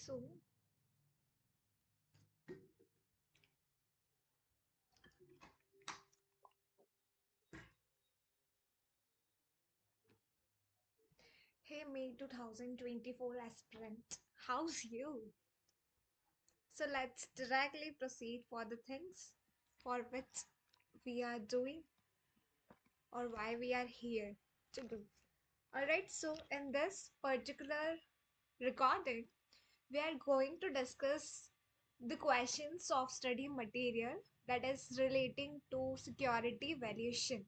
So, hey May 2024 aspirant, how's you? So let's directly proceed for the things for which we are doing or why we are here to do. Alright, so in this particular recording, we are going to discuss the questions of study material that is relating to security valuation.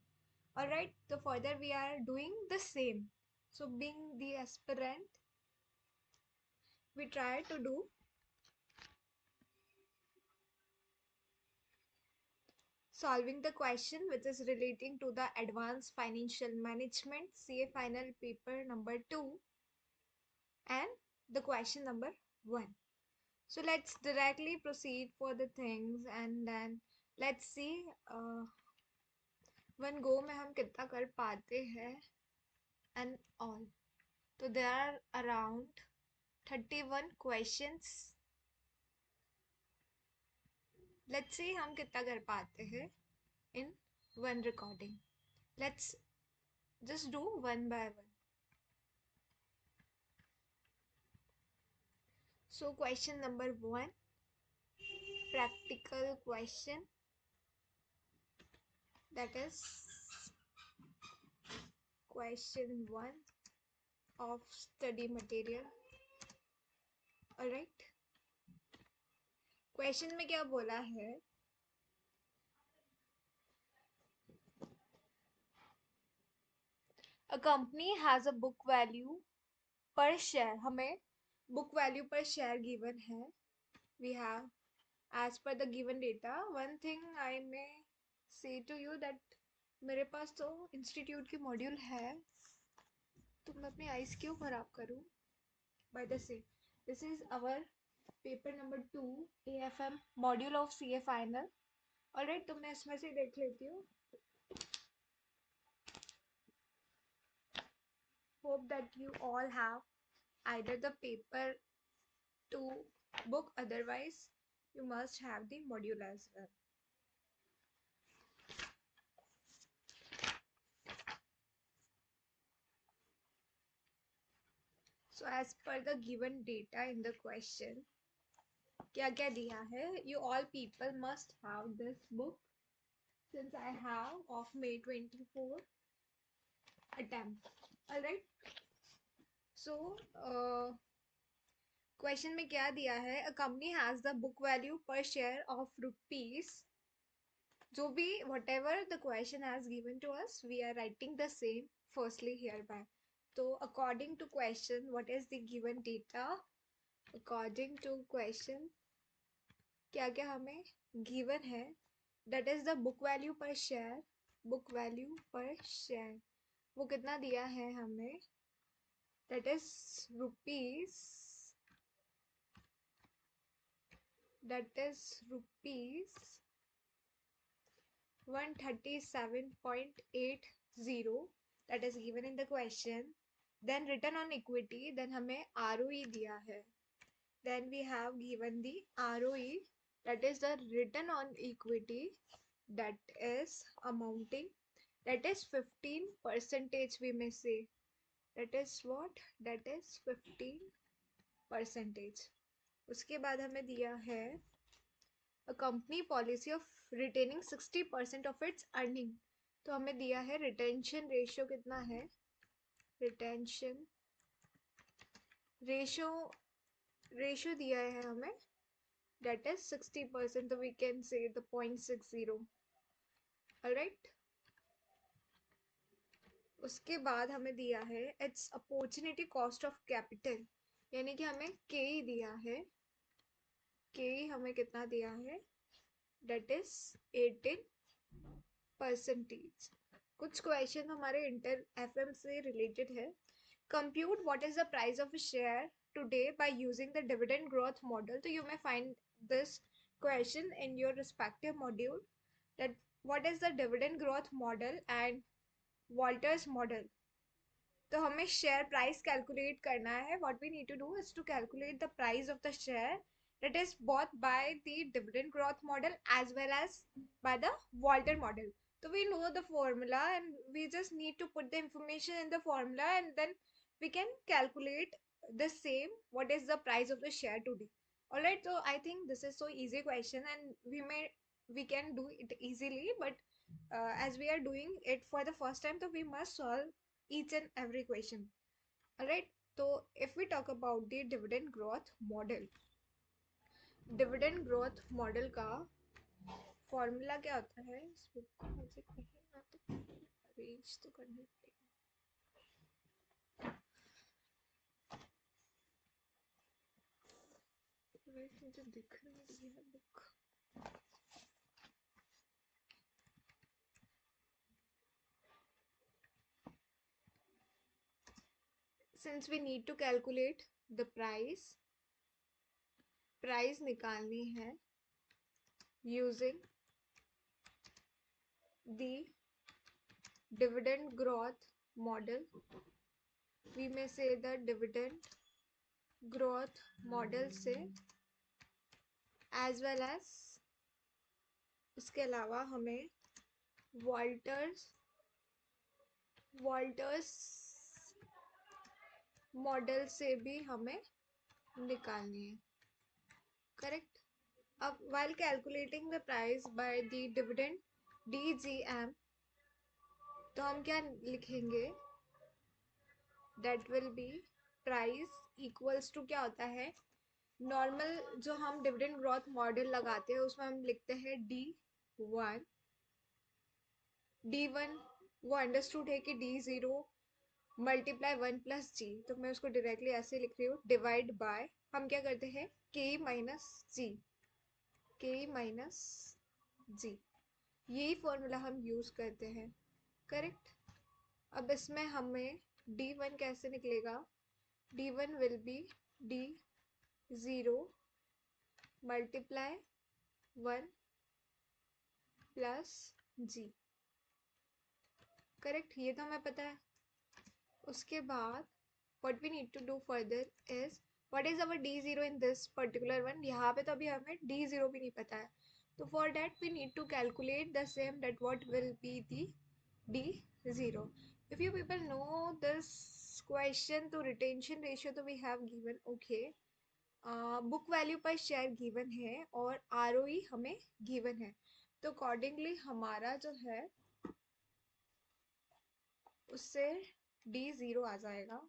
Alright, so further we are doing the same. So being the aspirant, we try to do solving the question which is relating to the advanced financial management CA final paper number 2 and the question number 1. So let's directly proceed for the things and then let's see one go में हम कितना कर पाते हैं and all. So there are around 31 questions. Let's see हम कितना कर पाते हैं in one recording. Let's just do one by one. So question number 1, practical question, that is question 1 of study material. Alright, question में क्या बोला है, a company has a book value per share. हमें book value per share given है. We have as per the given data. One thing I may say to you that मेरे पास तो institute की module है, तो मैं अपनी आइस क्यों खराब करूं. By the same, this is our paper number 2 AFM module of CA final. Alright, तो मैं इसमें से देख लेती हूँ. Hope that you all have either the paper 2 book, otherwise you must have the module as well. So as per the given data in the question, क्या क्या दिया है, you all people must have this book since I have of May 24 attempt. Alright, so question में क्या दिया है, a company has the book value per share of rupees. जो भी whatever the question has given to us, we are writing the same firstly hereby. So according to question, what is the given data? According to question, क्या क्या हमें given है, that is the book value per share. book value per share वो कितना दिया है हमें, that is rupees, that is rupees 137.80, that is given in the question. Then return on equity, then हमें ROE दिया है. Then we have given the ROE, that is the return on equity, that is amounting, that is 15% we may say. That is what? That is 15%. उसके बाद हमें दिया है a company policy of retaining 60% of its earning. तो हमें दिया है retention ratio कितना है, retention ratio दिया है हमें, that is 60%, so we can say the 0.60. alright, उसके बाद हमें दिया है its opportunity cost of capital, यानी कि हमें KE दिया है. KE हमें कितना दिया है, that is 18%. कुछ क्वेश्चन हमारे इंटर FM से रिलेटेड है. Compute what is the price of a share today by using the dividend growth model. So you may find this question in your respective module, that what is the dividend growth model and Walters model. तो हमें share price calculate करना है. What we need to do is to calculate the price of the share that is bought by the dividend growth model as well as by the Walter model. So we know the formula and we just need to put the information in the formula and then we can calculate the same what is the price of the share today. Alright, so I think this is so easy question and we can do it easily, but as we are doing it for the first time, so we must solve each and every question. Alright, so if we talk about the dividend growth model, dividend growth model का formula क्या होता है? इस book को मुझे कहीं ना तो अरेंज तो करनी पड़ेगी. वैसे मुझे दिख नहीं रही है book. Since we need to calculate the price निकालनी है using the dividend growth model, we में से द डिविडेंड ग्रोथ मॉडल से एज वेल एज इसके अलावा हमें वॉल्टर्स मॉडल से भी हमें निकालनी है. करेक्ट. अब while calculating the price by the dividend DGM, तो हम क्या लिखेंगे? that will be price equals to क्या होता है? नॉर्मल जो हम डिविडेंड ग्रोथ मॉडल लगाते हैं उसमें हम लिखते हैं D1. D1 वो अंडरस्टूड है कि D0 मल्टीप्लाई 1+G, तो मैं उसको डायरेक्टली ऐसे लिख रही हूँ, डिवाइड बाय हम क्या करते हैं K माइनस G, यही फॉर्मूला हम यूज करते हैं. करेक्ट. अब इसमें हमें D1 कैसे निकलेगा? D1 will be D0 multiply 1+G. Correct, ये तो हमें पता है. उसके बाद what we need to do further is what is our D0 in this particular one. यहाँ पे तो अभी हमें D0 भी नहीं पता है, तो for that we need to calculate the same, that what will be the D0. If you people know this question, तो retention ratio तो we have given. okay, book value per share given है और ROE हमें given है, तो accordingly हमारा जो है उससे D0 आ जाएगा.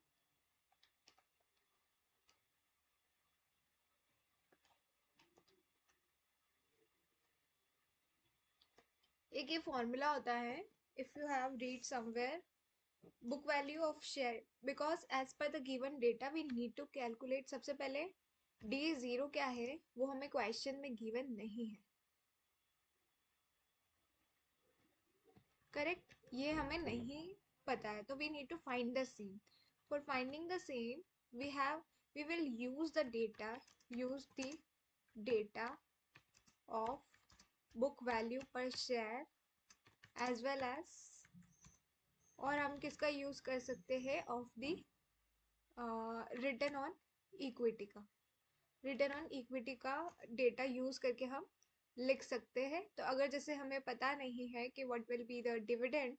एक ये फॉर्मूला होता है, if you have read somewhere, book value of share, because as पर the given data we need to calculate. सबसे पहले D0 क्या है वो हमें क्वेश्चन में गिवन नहीं है. करेक्ट, ये हमें नहीं पता है, तो we need to find the same. For finding the same we will use the data of book value per share as well as, और हम किसका यूज कर सकते हैं? Of the return on equity का. रिटर्न ऑन इक्विटी का data use करके हम लिख सकते हैं. तो अगर जैसे हमें पता नहीं है कि what will be the dividend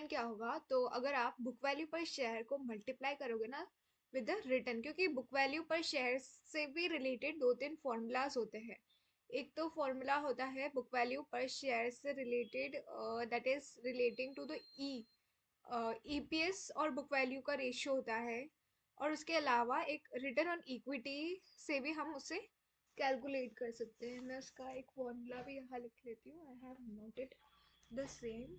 क्या होगा, तो अगर आप बुक वैल्यू पर शेयर को मल्टीप्लाई करोगे ना विद द रिटर्न, क्योंकि बुक वैल्यू पर शेयर से भी रिलेटेड दो तीन फॉर्मूलाज होते हैं. एक तो फॉर्मूला होता है बुक वैल्यू पर शेयर से related, that is relating to the EPS और बुक वैल्यू का रेशियो होता है, और उसके अलावा एक रिटर्न ऑन इक्विटी से भी हम उसे कैलकुलेट कर सकते हैं. मैं उसका एक फॉर्मूला भी यहाँ लिख लेती हूँ. I have noted the same.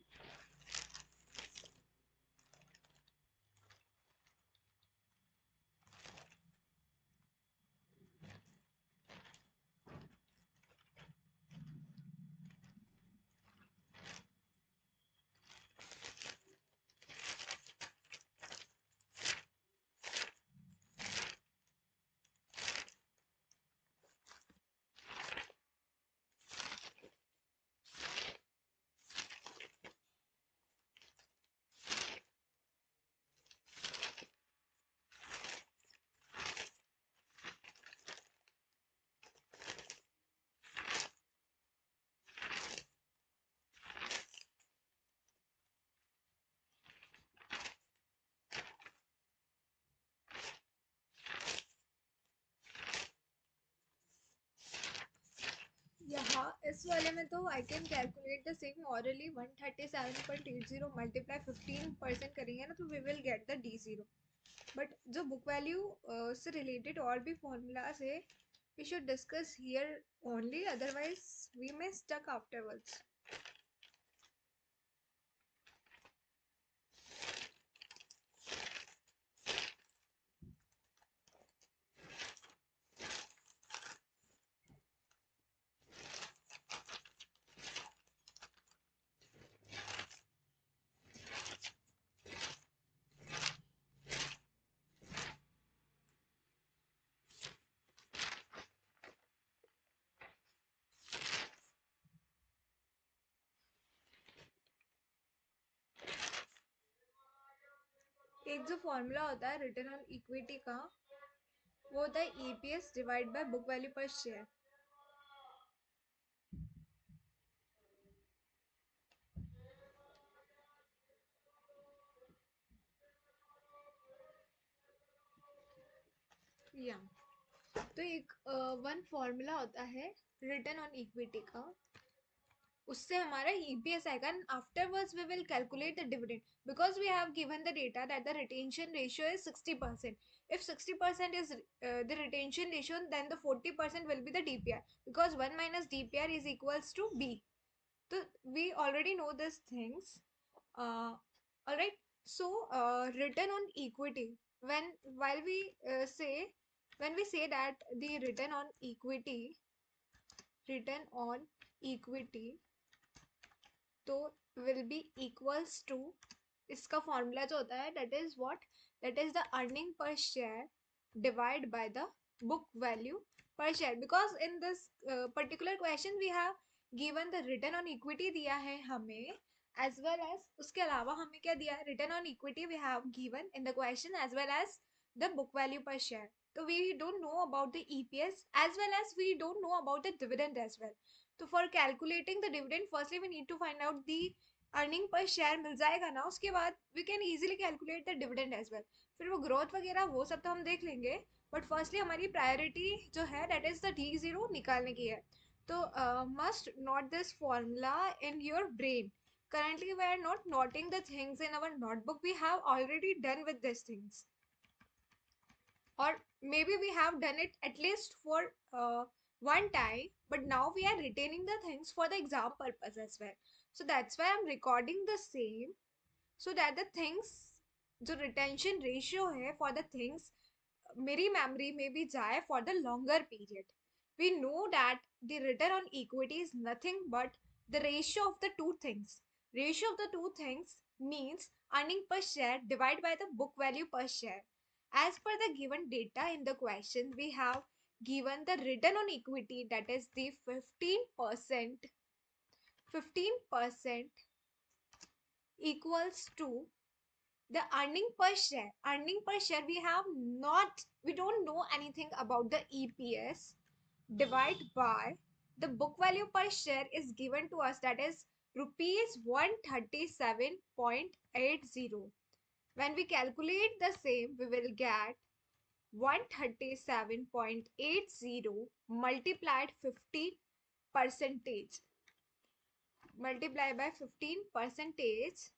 इस वाले में तो I can calculate the same orally 137.80 multiply 15% करेंगे ना तो we will get the D0. But जो बुक वैल्यू से रिलेटेड और भी फॉर्मूलाज है we should discuss here only, otherwise we may stuck afterwards. एक जो फॉर्मूला होता है रिटर्न ऑन इक्विटी का, वो होता है EPS divide by book value per share. या तो एक वन फॉर्मूला होता है रिटर्न ऑन इक्विटी का, उससे हमारा EPS आएगा. Afterwards we will calculate the dividend because we have given the data that the retention ratio is 60%. If 60% is the retention ratio, then the 40% will be the DPR, because 1 minus DPR is equals to B. So we already know these things. All right. So return on equity, when while we say when we say that the return on equity तो will be equals to, इसका formula जो होता है that is what, that is the earning per share divided by the book value per share. Because in this particular question we have given the return on equity दिया है हमें, as well as उसके अलावा हमें क्या दिया है, return on equity we have given in the question as well as the book value per share. So we don't know about the EPS as well as we don't know about the dividend as well. तो for calculating the dividend firstly we need to find out the earning per share मिल जाएगा ना, उसके बाद we can easily calculate the dividend as well. फिर वो growth वगैरह वो सब तो हम देख लेंगे, बट फर्स्टली हमारी प्रायोरिटी जो है दैट इज द D0 निकालने की है. तो must note this formula in your brain. Currently we are not noting the things in our notebook, we have already done with these things, or maybe we have done it at least for one time, but now we are retaining the things for the exam purpose as well. So that's why I'm recording the same, so that the things जो retention ratio है for the things मेरी memory में भी जाए for the longer period. We know that the return on equity is nothing but the ratio of the two things. Ratio of the two things means earning per share divided by the book value per share. As per the given data in the question, we have given the return on equity, that is the 15% equals to the earning per share. Earning per share we don't know anything about the EPS, divide by the book value per share is given to us, that is rupees 137.80. When we calculate the same, we will get 137.80 multiplied 15 percentage multiplied by 15 percentage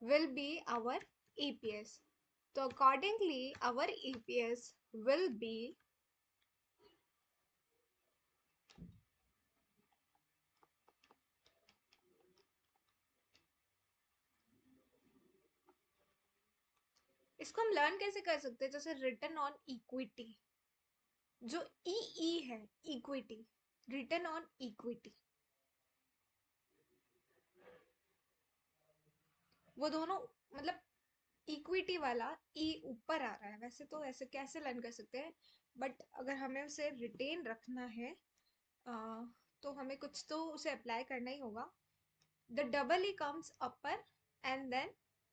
will be our EPS. So accordingly our EPS will be इसको हम learn कैसे कर सकते हैं, जैसे return on equity, जो ई है equity, return on equity, वो दोनों मतलब इक्विटी वाला ई ऊपर आ रहा है, वैसे तो ऐसे कैसे लर्न कर सकते हैं, बट अगर हमें उसे रिटेन रखना है तो हमें कुछ तो उसे अप्लाई करना ही होगा. The double E comes upper and then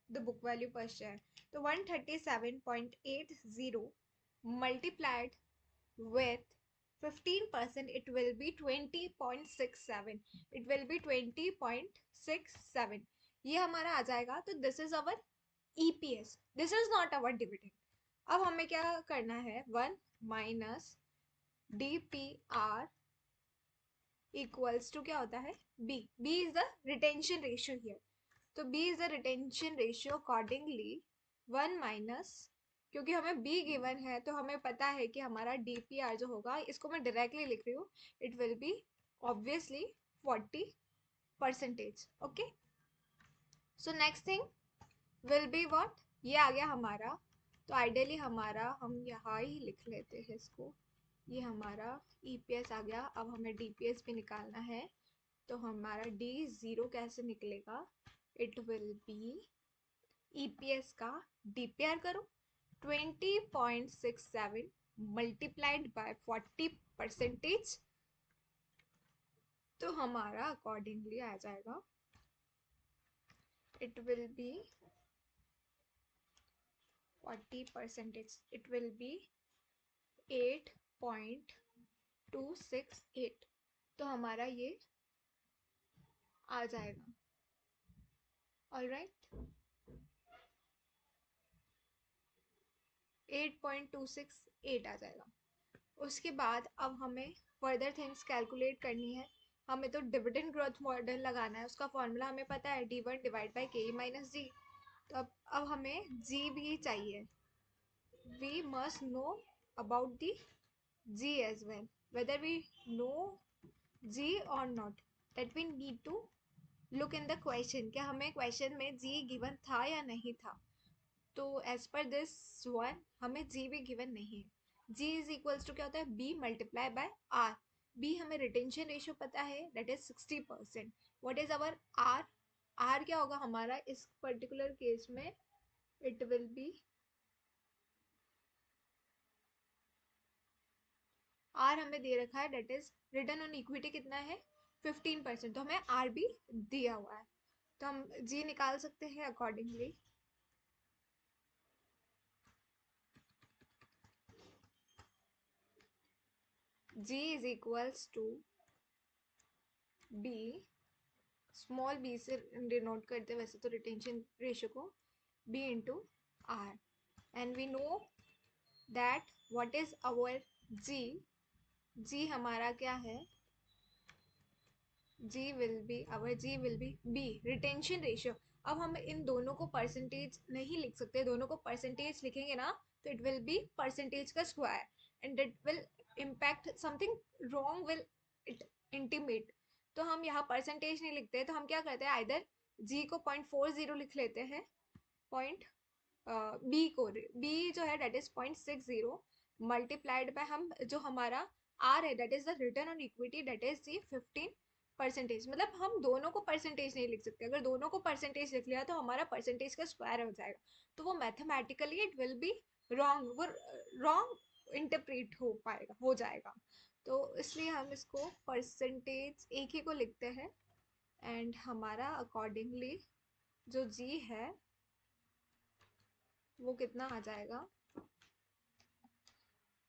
the book value per share. तो 137.80 multiplied with 15%, it will be 20.67. it will be 20.67. ये हमारा आ जाएगा. तो this is our EPS, this is not our dividend. अब हमें क्या करना है, 1 माइनस DPR इक्वल्स टू क्या होता है, b. B is the retention ratio here. तो b is the retention ratio accordingly 1 - क्योंकि हमें बी गिवन है तो हमें पता है कि हमारा डीपीआर जो होगा, इसको मैं डायरेक्टली लिख रही हूँ, it will B obviously 40%। Okay, so next thing will be what, ये आ गया हमारा। तो आइडियली हमारा, हम यहाँ ही लिख लेते हैं इसको, ये हमारा ईपीएस आ गया। अब हमें डीपीएस भी निकालना है। तो हमारा डी जीरो कैसे निकलेगा, इट विल बी ईपीएस का डीपीआर करो 20.67 मल्टीप्लाइड बाय 40%। तो हमारा अकॉर्डिंगली आ जाएगा, it will B 40%, it will B 8.268। तो हमारा ये आ जाएगा। ऑलराइट, 8.268 आ जाएगा। उसके बाद अब हमें फर्दर थिंग्स कैलकुलेट करनी है। हमें तो डिविडेंड ग्रोथ मॉडल लगाना है, उसका फॉर्मूला हमें पता है, D1 divide by k minus g. तो अब हमें जी भी चाहिए। We must know about the g as well, whether we know g और not, that we need to look in the question, क्या हमें क्वेश्चन में जी गिवन था या नहीं था। तो एज पर दिस वन हमें जी भी गिवन नहीं है। जी इज इक्वल्स टू क्या होता है, b multiply by r. B हमें रिटेंशन रेशियो पता है, that is 60%। What is our r, r क्या होगा हमारा इस पर्टिकुलर केस में, इट विल बी, आर हमें दे रखा है, that is return on equity कितना है 15%। तो हमें आर भी दिया हुआ है, तो हम जी निकाल सकते हैं accordingly. G is equals to b, small b से डिनोट करते हैं वैसे तो रिटेंशन रेशियो को, b into r. And we know that what is our g, g हमारा क्या है, g will be, our g will be b retention ratio. अब हम इन दोनों को परसेंटेज नहीं लिख सकते, दोनों को परसेंटेज लिखेंगे ना तो इट विल बी परसेंटेज का square, and it will impact something wrong, will it intimate. तो हम यहाँ परसेंटेज नहीं लिखते, तो हम क्या करते हैं, आइदर जी को 0.40 लिख लेते हैं, पॉइंट बी को, बी जो है डेट इज 0.60 मल्टीप्लाइड बाय हम जो हमारा आर है, that is the return on equity, that is the 15%। मतलब हम दोनों को परसेंटेज नहीं लिख सकते, अगर दोनों को परसेंटेज लिख लिया तो हमारा परसेंटेज का स्क्वायर हो जाएगा, तो वो mathematically it will be wrong, वो रॉन्ग इंटरप्रेट हो पाएगा, हो जाएगा। तो इसलिए हम इसको परसेंटेज एक ही को लिखते हैं, एंड हमारा अकॉर्डिंगली जो जी है वो कितना आ जाएगा,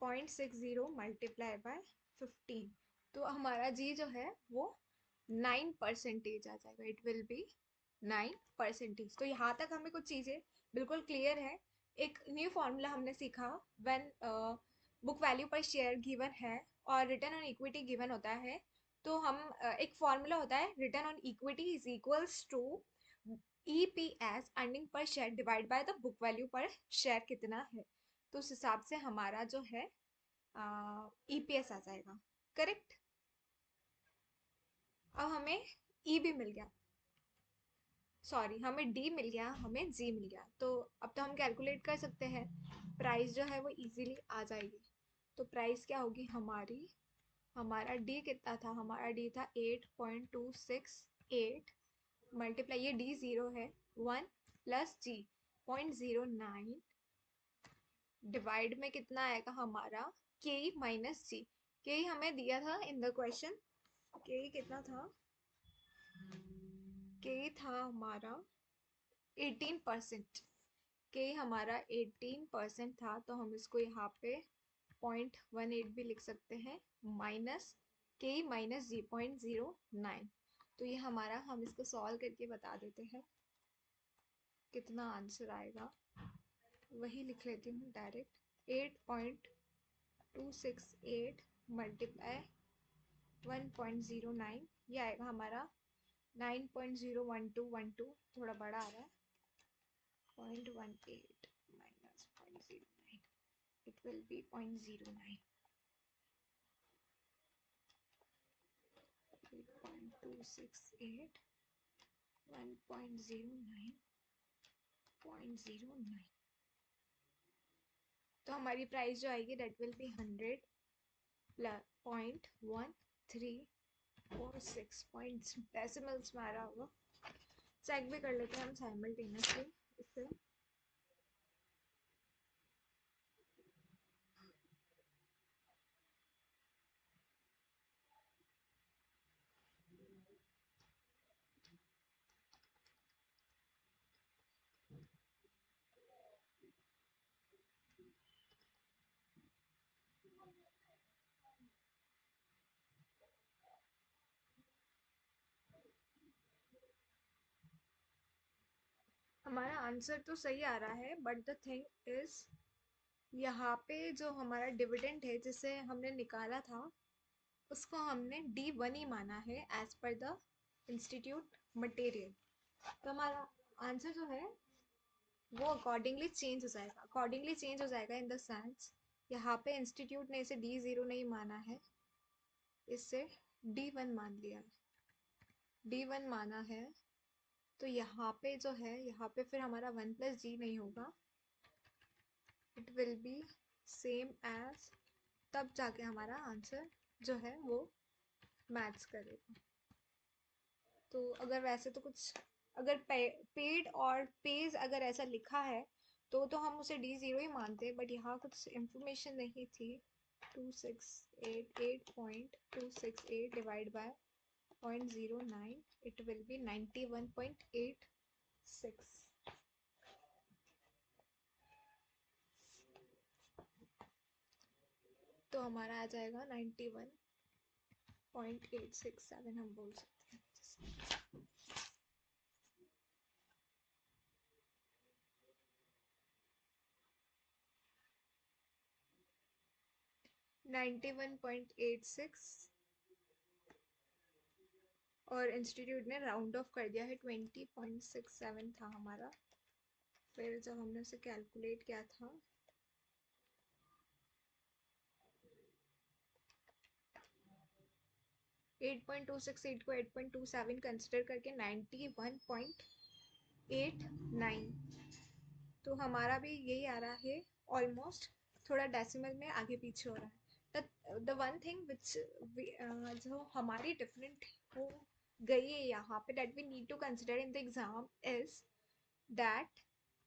0.60 मल्टीप्लाई बाय 15। तो हमारा जी जो है वो 9% आ जाएगा, इट विल बी 9%। तो यहाँ तक हमें कुछ चीज़ें बिल्कुल क्लियर है। एक न्यू फॉर्मूला हमने सीखा, when book value per share given है और रिटर्न ऑन इक्विटी गिवन होता है, तो हम एक फॉर्मूला होता है, return on equity is equals to EPS earning per share divide by the book value per share कितना है। तो उस हिसाब से हमारा जो है EPS आ जाएगा, करेक्ट। अब हमें ई भी मिल गया, सॉरी हमें डी मिल गया, हमें जी मिल गया। तो अब तो हम कैलकुलेट कर सकते हैं, प्राइस जो है वो इजीली आ जाएगी। तो प्राइस क्या होगी हमारी, हमारा डी कितना था, हमारा डी था 8.268 मल्टीप्लाई, ये डी जीरो है, 1 प्लस जी 0.09 डिवाइड में कितना आएगा हमारा के माइनस जी। के हमें दिया था इन द क्वेश्चन, के कितना था, के था हमारा 18%। के हमारा 18% था, तो हम इसको यहाँ पे 0.18 भी लिख सकते हैं, माइनस के माइनस जी 0.09। तो ये हमारा, हम इसको सॉल्व करके बता देते हैं कितना आंसर आएगा, वही लिख लेती हूँ डायरेक्ट। 8.268 मल्टीप्लाई 1.09, ये आएगा हमारा 9.01212, थोड़ा बड़ा आ रहा है, 0.18 minus 0.09, it will be 0.09, 8.268, 1.09, 0.09। तो हमारी प्राइस जो आएगी that will be 100 plus 0.1346 points decimals में आ रहा होगा। चेक भी कर लेते हैं हम साइमल्टेनियसली इससे। हमारा आंसर तो सही आ रहा है, बट द थिंग इज यहाँ पे जो हमारा डिविडेंड है जिसे हमने निकाला था उसको हमने D1 ही माना है as per the institute material. तो हमारा आंसर जो है वो अकॉर्डिंगली चेंज हो जाएगा, इन द सेंस यहाँ पे इंस्टीट्यूट ने इसे D0 नहीं माना है, इससे D1 मान लिया है, D1 माना है। तो यहाँ पे जो है, यहाँ पे फिर हमारा 1+G नहीं होगा, it will be same as, तब जाके हमारा आंसर जो है वो मैच करेगा। तो अगर वैसे तो कुछ, अगर पेड और पेज अगर ऐसा लिखा है तो हम उसे D0 ही मानते हैं, बट यहाँ कुछ इंफॉर्मेशन नहीं थी। 8.268 divide by 0.09, it will B 91.86। तो हमारा आ जाएगा 91.867 हम बोल सकते हैं। 91.86 और इंस्टीट्यूट ने राउंड ऑफ कर दिया है, 20.67 था हमारा। फिर जब हमने उसे कैलकुलेट किया था 8.268 को 8.27 कंसिडर करके 91.89, तो हमारा भी यही आ रहा है ऑलमोस्ट, थोड़ा डेसिमल में आगे पीछे हो रहा है। द वन थिंग विच जो हमारी डिफरेंट हो गई है यहाँ पे, that we need to consider in the exam is that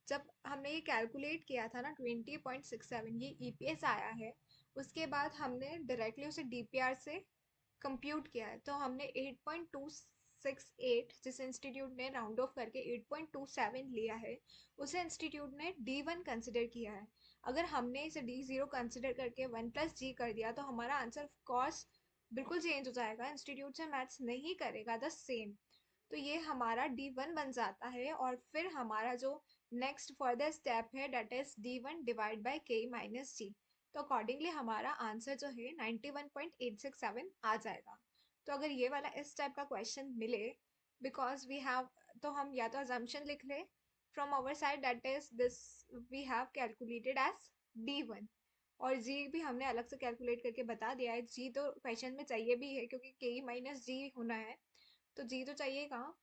जब हमने ये कैलकुलेट किया था ना 20.67, ये ईपीएस आया है, उसके बाद हमने डायरेक्टली उसे डीपीआर से कंप्यूट किया है। तो हमने 8.268 जिस इंस्टीट्यूट ने राउंड ऑफ करके 8.27 लिया है, उसे इंस्टीट्यूट ने D1 कंसिडर किया है। अगर हमने इसे D0 कंसिडर करके 1+G कर दिया तो हमारा आंसर ऑफ कोर्स बिल्कुल चेंज हो जाएगा, इंस्टीट्यूट से मैच नहीं करेगा द सेम। तो ये हमारा D1 बन जाता है, और फिर हमारा जो नेक्स्ट फर्दर स्टेप है that is D1 divide by K minus G। तो अकॉर्डिंगली हमारा आंसर जो है 91.867 आ जाएगा। तो अगर ये वाला इस टाइप का क्वेश्चन मिले, बिकॉज वी हैव, तो हम या तो अजम्पशन लिख ले from our side that is this we have calculated as D1, और G भी हमने अलग से कैलकुलेट करके बता दिया है। G तो क्वेश्चन में चाहिए भी है क्योंकि K माइनस G होना है, तो G तो चाहिएगा।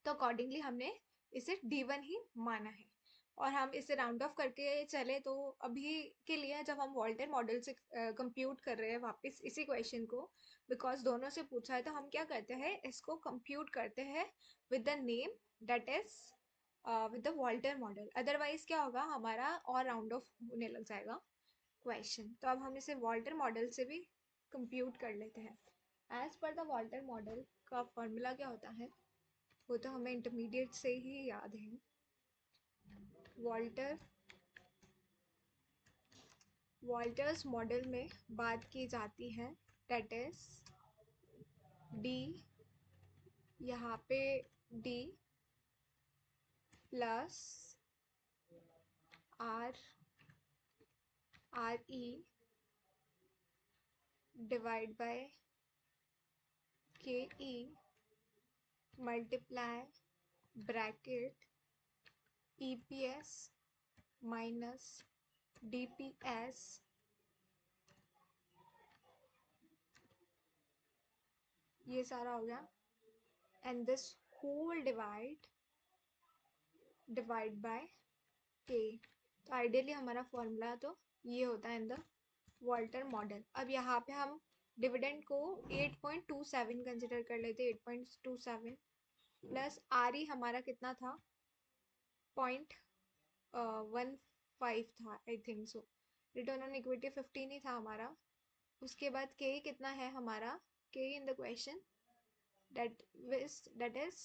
तो अकॉर्डिंगली हमने इसे D1 ही माना है, और हम इसे राउंड ऑफ करके चले तो अभी के लिए जब हम वॉल्टर मॉडल से कंप्यूट कर रहे हैं वापस इसी क्वेश्चन को, बिकॉज दोनों से पूछा है, तो हम क्या करते हैं, इसको कंप्यूट करते हैं with the name that is with the Walter model. Otherwise क्या होगा, हमारा और राउंड ऑफ होने लग जाएगा क्वेश्चन। तो अब हम इसे वॉल्टर मॉडल से भी कंप्यूट कर लेते हैं। एज पर द वॉल्टर मॉडल का फॉर्मूला क्या होता है, वो तो हमें इंटरमीडिएट से ही याद है। वॉल्टर वॉल्टर्स मॉडल में बात की जाती है दैट इज डी, यहाँ पे D plus R R E divide by KE multiply bracket EPS minus DPS ये सारा हो गया and this whole divide by K। तो आइडियली हमारा फॉर्मूला तो ये होता है इन द वॉल्टर मॉडल। अब यहाँ पे हम डिविडेंड को 8.27 कंसिडर कर लेते, 8.27 प्लस RE हमारा कितना था, 0.15 था I think so. Return on equity 15 ही था हमारा। उसके बाद K कितना है हमारा, K in the question that is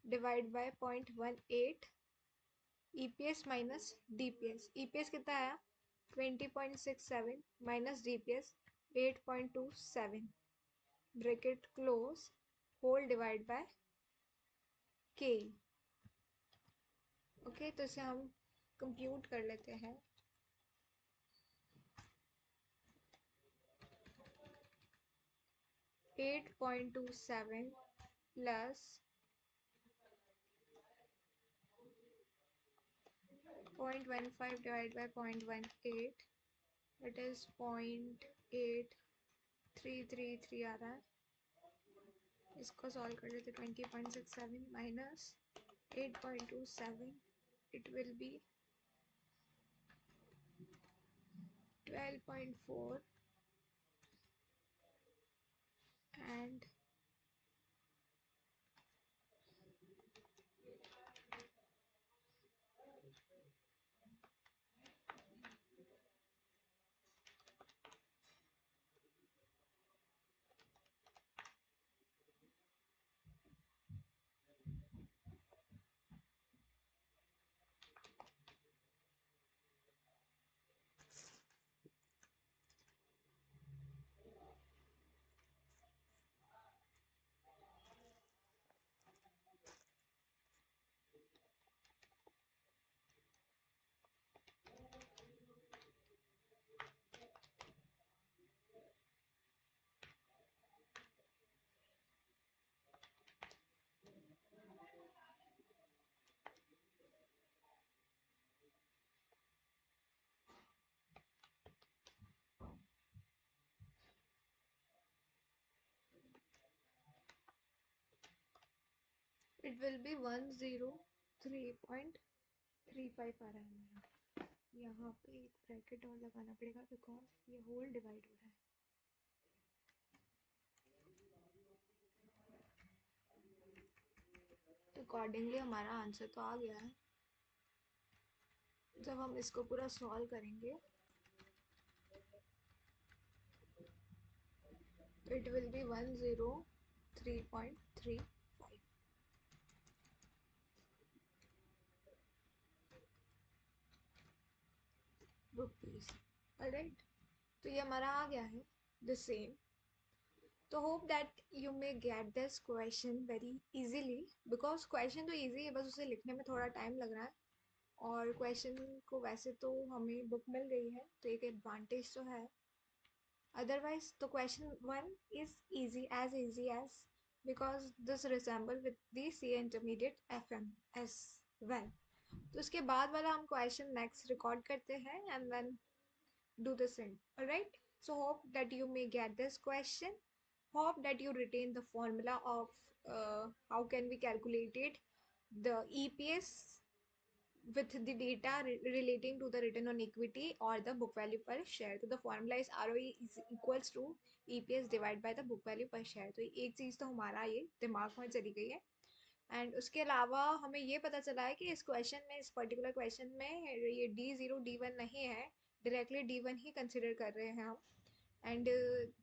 divide by 0.18 EPS minus DPS। EPS कितना आया 20.67 minus DPS 8.27 bracket close whole divide by K। Okay, तो इसे हम कंप्यूट कर लेते हैं। Eight point two seven plus 0.15 divide by 0.18 it is 0.8333 आ रहा है। इसको सॉल्व कर लेते 20.67 minus 8.27 it will B 12.4 and it will be 103.35 आ रहा है मेरा। यहाँ पे एक ब्रैकेट और लगाना पड़ेगा बिकॉज ये होल डिवाइड हो रहा है। तो अकॉर्डिंगली हमारा आंसर तो आ गया है। जब हम इसको पूरा सॉल्व करेंगे तो it will B 103.35 rupees. Alright, तो ये हमारा आ गया है द सेम। तो hope that you may get this question very easily because question तो इजी है, बस उसे लिखने में थोड़ा टाइम लग रहा है। और क्वेश्चन को वैसे तो हमें बुक मिल गई है तो एक एडवांटेज तो है। Otherwise, the question 1 is easy as because this resemble with the C intermediate FM as well. तो उसके बाद वाला हम क्वेश्चन नेक्स्ट रिकॉर्ड करते हैं and then do the same. Alright? So hope that you may get this question. Hope that you retain the formula of how can we calculate it, the EPS with the data relating to the return on equity or the book value per share. So the formula is ROE is equals to EPS divided by the book value per share. तो एक चीज़ तो हमारा ये दिमाग में चली गई है। एंड उसके अलावा हमें ये पता चला है कि इस क्वेश्चन में, इस पर्टिकुलर क्वेश्चन में ये D0 D1 नहीं है, डायरेक्टली D1 ही कंसिडर कर रहे हैं हम। And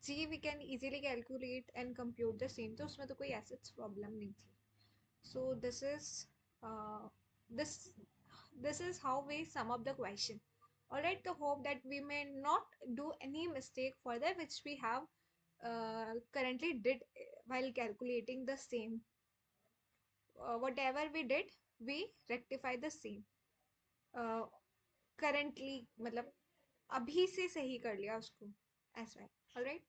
G we can easily calculate and compute the same, तो उसमें तो कोई ऐसा प्रॉब्लम नहीं थी। सो this is how we sum up the question. Alright, so hope that we may not do any mistake further which we have currently did while calculating the same. Whatever we did we rectify the same currently, मतलब अभी से सही कर लिया उसको as well. Alright.